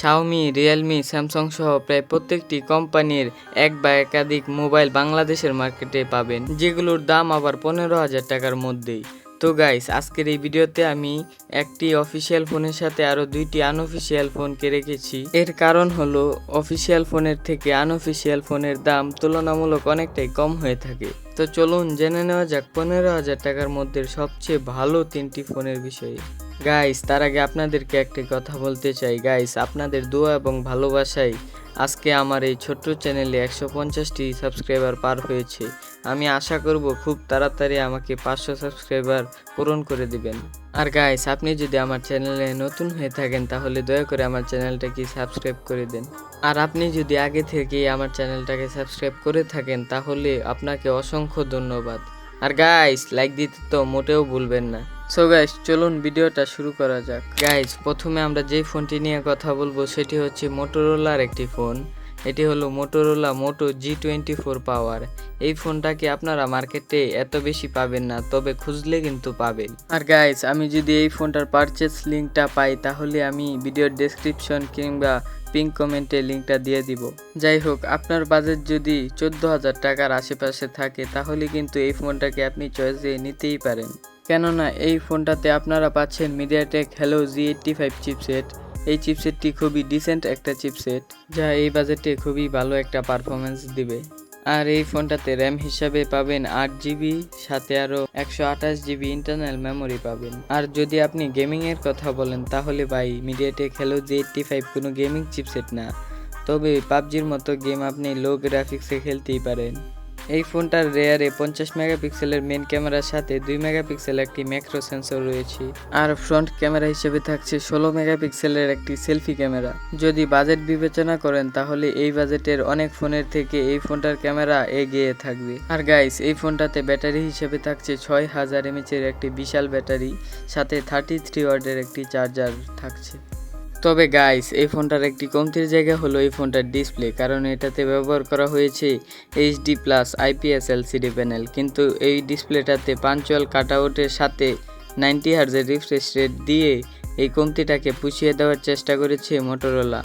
Xiaomi, Realme, Samsung সহ প্রায় প্রত্যেকটি কোম্পানির এক বা একাধিক মোবাইল বাংলাদেশের মার্কেটে পাবেন, যেগুলোর দাম আবার 15,000 টাকার মধ্যেই। তো গাইস, আজকের এই ভিডিওতে আমি একটি অফিসিয়াল ফোনের সাথে আরও দুইটি আনঅফিসিয়াল ফোনকে রেখেছি। এর কারণ হলো অফিসিয়াল ফোনের থেকে আনঅফিসিয়াল ফোনের দাম তুলনামূলক অনেকটাই কম হয়ে থাকে। তো চলুন জেনে নেওয়া যাক 15,000 টাকার মধ্যে সবচেয়ে ভালো তিনটি ফোনের বিষয়ে। গাইস, তার আগে আপনাদেরকে একটি কথা বলতে চাই। গাইস, আপনাদের দোয়া এবং ভালোবাসায় আজকে আমার এই ছোট্ট চ্যানেলে 150টি সাবস্ক্রাইবার পার হয়েছে। আমি আশা করব খুব তাড়াতাড়ি আমাকে 500 সাবস্ক্রাইবার পূরণ করে দিবেন। আর গাইস, আপনি যদি আমার চ্যানেলে নতুন হয়ে থাকেন তাহলে দয়া করে আমার চ্যানেলটাকে সাবস্ক্রাইব করে দেন। আর আপনি যদি আগে থেকেই আমার চ্যানেলটাকে সাবস্ক্রাইব করে থাকেন তাহলে আপনাকে অসংখ্য ধন্যবাদ। আর গাইস, লাইক দিতে তো মোটেও ভুলবেন না। সো গাইস, চলুন ভিডিওটা শুরু করা যাক। গাইস, প্রথমে আমরা যে ফোনটি নিয়ে কথা বলবো সেটি হচ্ছে মোটোরোলার একটি ফোন। এটি হলো মোটোরোলা মোটো G24 পাওয়ার। এই ফোনটাকে আপনারা মার্কেটে এত বেশি পাবেন না, তবে খুঁজলে কিন্তু পাবেন। আর গাইস, আমি যদি এই ফোনটার পারচেস লিঙ্কটা পাই তাহলে আমি ভিডিওর ডেসক্রিপশন কিংবা পিন কমেন্টে লিঙ্কটা দিয়ে দিব। যাই হোক, আপনার বাজেট যদি 14,000 টাকার আশেপাশে থাকে তাহলে কিন্তু এই ফোনটাকে আপনি চয়েসে নিতেই পারেন। কেননা এই ফোনটাতে আপনারা পাচ্ছেন মিডিয়াটেক হেলো G85 চিপসেট। এই চিপসেটটি খুবই ডিসেন্ট একটা চিপসেট, যা এই বাজেটে খুবই ভালো একটা পারফরমেন্স দিবে। আর এই ফোনটাতে র্যাম হিসাবে পাবেন 8GB, সাথে আরও 128GB ইন্টারনাল মেমোরি পাবেন। আর যদি আপনি গেমিংয়ের কথা বলেন তাহলে ভাই, মিডিয়াটেক হেলো G85 কোনো গেমিং চিপসেট না, তবে পাবজির মতো গেম আপনি লো গ্রাফিক্সে খেলতেই পারেন। এই ফোনটার রেয়ারে 50 মেগাপিক্সেলের মেন ক্যামেরার সাথে 2 মেগাপিক্সেল একটি ম্যাক্রো সেন্সর রয়েছে। আর ফ্রন্ট ক্যামেরা হিসেবে থাকছে 16 মেগাপিক্সেলের একটি সেলফি ক্যামেরা। যদি বাজেট বিবেচনা করেন তাহলে এই বাজেটের অনেক ফোনের থেকে এই ফোনটার ক্যামেরা এগিয়ে থাকবে। আর গাইস, এই ফোনটাতে ব্যাটারি হিসেবে থাকছে 6000 mAh একটি বিশাল ব্যাটারি, সাথে 33 ওয়াটের একটি চার্জার থাকছে। তবে গাইস, এই ফোনটার একটি কমতির জায়গা হলো এই ফোনটার ডিসপ্লে, কারণ এটাতে ব্যবহার করা হয়েছে HD+ IPS LCD প্যানেল, কিন্তু এই ডিসপ্লেটাতে পাঞ্চুয়াল কাটআউটের সাথে 90 হার্জের রিফ্রেশ রেট দিয়ে এই কমতিটাকে পুষিয়ে দেওয়ার চেষ্টা করেছে মোটোরোলা।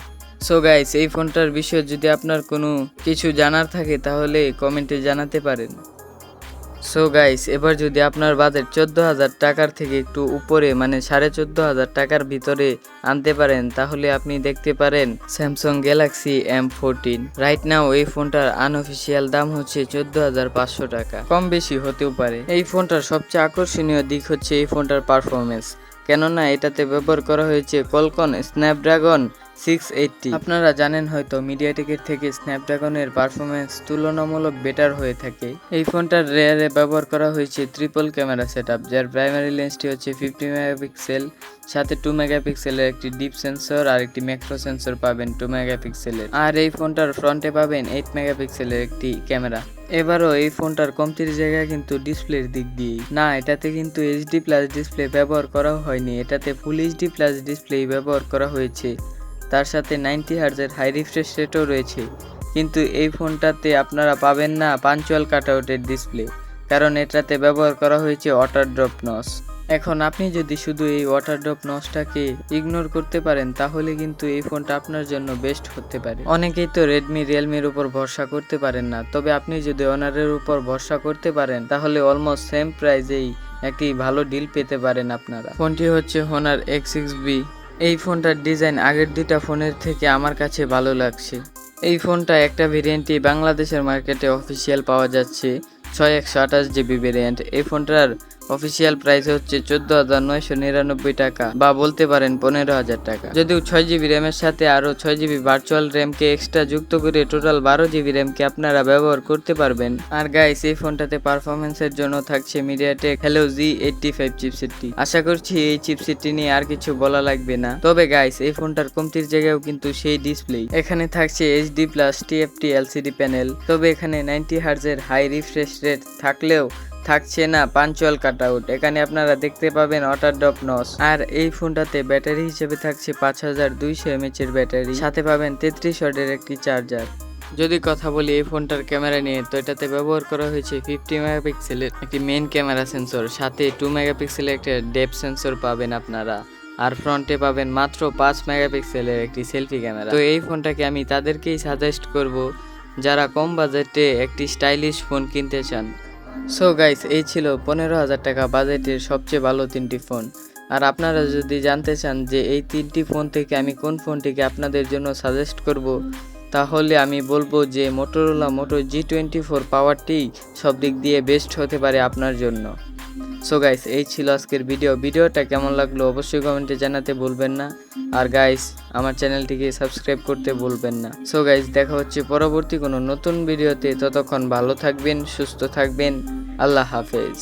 সো গাইস, এই ফোনটার বিষয়ে যদি আপনার কোনো কিছু জানার থাকে তাহলে কমেন্টে জানাতে পারেন। সো গাইস, এবার যদি আপনার বাজেট 14,000 টাকার থেকে একটু উপরে মানে 14,500 টাকার ভিতরে আনতে পারেন তাহলে আপনি দেখতে পারেন Samsung Galaxy M14। Right now এই ফোনটার আনঅফিসিয়াল দাম হচ্ছে 14,500 টাকা, কম বেশি হতেও পারে। এই ফোনটার সবচেয়ে আকর্ষণীয় দিক হচ্ছে এই ফোনটার পারফরমেন্স, কেননা এটাতে ব্যবহার করা হয়েছে কোয়ালকম স্ন্যাপড্রাগন 680। আপনারা জানেন হয়তো মিডিয়াটেকের থেকে স্ন্যাপড্রাগনের পারফরমেন্স তুলনামূলক বেটার হয়ে থাকে। এই ফোনটার রেয়ারে ব্যবহার করা হয়েছে ট্রিপল ক্যামেরা সেটআপ, যার প্রাইমারি লেন্সটি হচ্ছে 50 মেগাপিক্সেল, সাথে 2 মেগাপিক্সেলের একটি ডিপ সেন্সর আর একটি ম্যাক্রো সেন্সর পাবেন 2 মেগাপিক্সেলের। আর এই ফোনটার ফ্রন্টে পাবেন 8 মেগাপিক্সেলের একটি ক্যামেরা। এবারও এই ফোনটার কমতির জায়গা কিন্তু ডিসপ্লের দিক দিয়েই না, এটাতে কিন্তু HD+ ডিসপ্লে ব্যবহার করা হয়নি, এটাতে ফুল HD+ ডিসপ্লে ব্যবহার করা হয়েছে। তার সাথে 90 হার্জের হাই রিফ্রেশ রেটও রয়েছে। কিন্তু এই ফোনটাতে আপনারা পাবেন না পাঞ্চুয়াল কাটআউটের ডিসপ্লে, কারণ এটাতে ব্যবহার করা হয়েছে ওয়াটার ড্রপ নচ। এখন আপনি যদি শুধু এই ওয়াটার ড্রপ নচটাকে ইগনোর করতে পারেন তাহলে কিন্তু এই ফোনটা আপনার জন্য বেস্ট হতে পারে। অনেকেই তো রেডমি, রিয়েলমির উপর ভরসা করতে পারেন না, তবে আপনি যদি অনারের উপর ভরসা করতে পারেন তাহলে অলমোস্ট সেম প্রাইজেই একটি ভালো ডিল পেতে পারেন আপনারা। ফোনটি হচ্ছে Honor X6B। এই ফোনটার ডিজাইন আগের দুটা ফোনের থেকে আমার কাছে ভালো লাগছে। এই ফোনটা একটা ভেরিয়েন্টই বাংলাদেশের মার্কেটে অফিসিয়াল পাওয়া যাচ্ছে, 6128GB ভেরিয়েন্ট। এই ফোনটার অফিসিয়াল প্রাইস হচ্ছে 14,999 টাকা, বা বলতে পারেন 15,000 টাকা। যদিও 6GB র্যামের সাথে আরও 6GB ভার্চুয়াল র্যামকে এক্সট্রা যুক্ত করে টোটাল 12GB র্যামকে আপনারা ব্যবহার করতে পারবেন। আর গাইস, এই ফোনটাতে পারফরমেন্সের জন্য থাকছে মিডিয়াটেক হেলো G85 চিপসেটটি। আশা করছি এই চিপসেটটি নিয়ে আর কিছু বলা লাগবে না। তবে গাইস, এই ফোনটার কমতির জায়গাও কিন্তু সেই ডিসপ্লে। এখানে থাকছে HD+ TFT LCD প্যানেল, তবে এখানে 90 হার্জের হাই রিফ্রেশ রেট থাকলেও থাকছে না পাঞ্চুয়াল কাটআউট। এখানে আপনারা দেখতে পাবেন ওয়াটার ড্রপ নচ। আর এই ফোনটাতে ব্যাটারি হিসেবে থাকছে 5200 mAh এর ব্যাটারি, সাথে পাবেন 33 ওয়াটের একটি চার্জার। যদি কথা বলি এই ফোনটার ক্যামেরা নিয়ে, তো এটাতে ব্যবহার করা হয়েছে 50 মেগাপিক্সেলের একটি মেইন ক্যামেরা সেন্সর, সাথে 2 মেগাপিক্সেলের একটা ডেপথ সেন্সর পাবেন আপনারা। আর ফ্রন্টে পাবেন মাত্র 5 মেগাপিক্সেলের একটি সেলফি ক্যামেরা। তো এই ফোনটাকে আমি তাদেরকেই সাজেস্ট করব যারা কম বাজেটে একটি স্টাইলিশ ফোন কিনতে চান। সো গাইস, এই ছিল 15,000 টাকা বাজেটের সবচেয়ে ভালো 3টি ফোন। আর আপনারা যদি জানতে চান যে এই 3টি ফোন থেকে আমি কোন ফোনটিকে আপনাদের জন্য সাজেস্ট করব, তাহলে আমি বলবো যে মোটোরোলা মোটো G24 পাওয়ারটি সব দিক দিয়ে বেস্ট হতে পারে আপনার জন্য। সো গাইস, এই ছিল আজকের ভিডিওটা কেমন লাগলো অবশ্যই কমেন্টে জানাতে ভুলবেন না। আর গাইস, আমার চ্যানেলটিকে সাবস্ক্রাইব করতে ভুলবেন না। সো গাইস, দেখা হচ্ছে পরবর্তী কোনো নতুন ভিডিওতে। ততক্ষণ ভালো থাকবেন, সুস্থ থাকবেন। আল্লাহ হাফেজ।